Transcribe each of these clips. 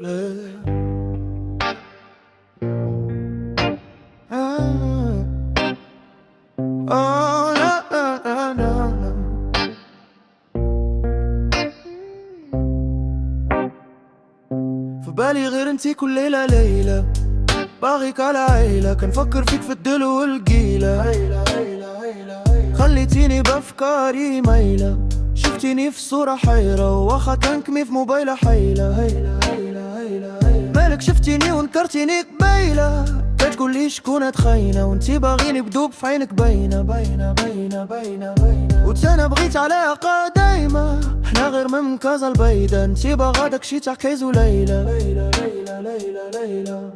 في بالي غير انتي كل ليلة ليلة، باغيك على عيلة، كنفكر فيك في الدلو والقيلة. خليتيني بأفكاري ميلة، شفتيني في صورة حيرة، واخا تنكمي في موبايلة حيلة. مالك شفتيني ونكرتيني قبيلة، تقولي شكون تخاينة، وانتي باغيني بدوب في عينك باينة باينة باينة باينة باينة. وتانا بغيت علاقة دايمة، احنا غير من كازا البيضة، انتي باغا داكشي تاع كيز وليلى. ليلى ليلى ليلى ليلى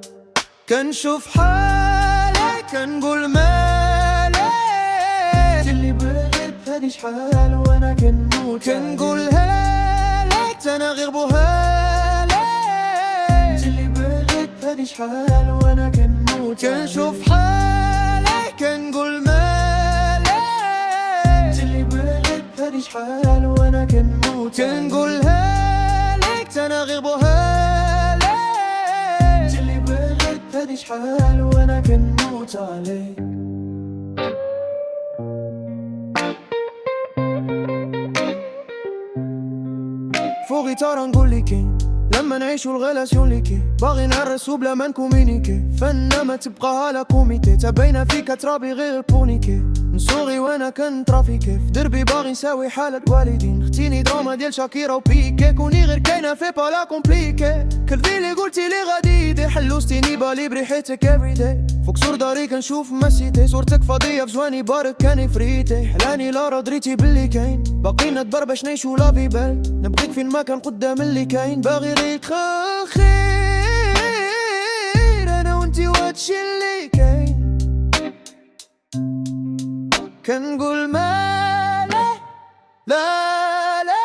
كنشوف حالي كنقول مالي، اللي بغيت هادي شحال وانا كنموت، كنقولها لك انا غير بوهالي، اللي بغيت هادي شحال وانا كنموت. كنشوف حالي كنقول مالي، اللي بغيت هادي شحال وانا كنموت، كنقولها لك انا غير بوهالي، اللي بغيت هادي شحال وانا كنموت عليك. فوقي ترى نقول لي كاين لما نعيشو الغلاسيون لي كاين، باغي نعرسو بلا ما نكومينيكي، فنا ما تبقاها لا كوميتي، تبينا فيك ترابي غير بونيكي، نصوغي وانا كنترافيكي في دربي، باغي نساوي حالة الوالدين، ختيني دراما ديال شاكيرا وبيكي، كوني غير كاينة في بالا كومبليكي، كذبي لي قلتي لي غادي يدي، حلوستيني بالي بريحتك افريداي، فوق سور داري كنشوف مسيتي، صورتك فاضية في جواني بارك كاني فريتي، حلاني لا راه دريتي باللي كاين، باقينا تبربش نعيشو لافي بال، نبغيك فين ما كان قدام اللي كاين، باغي ريك خير انا وانتي وهادشي اللي كاين، كنقول مالي لا لا،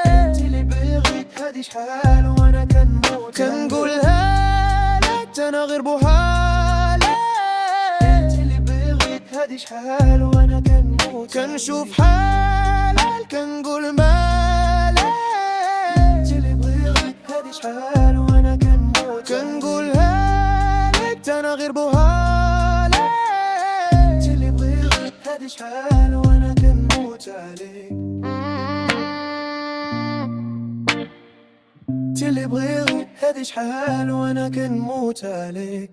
انتي اللي بغيت هادي شحال وانا كنموت، كنقولها لك انا غير بوهالي، انتي اللي بغيت هادي شحال وانا كنموت، كنشوف حالي كنقول مالي، انتي اللي بغيت هادي شحال وانا كنموت، كنقولها لك انا غير بوهالي، انتي اللي بغيت هادي شحال وانا كنموت عليك، انتي اللي بغيت هادي شحال وانا كنموت عليك.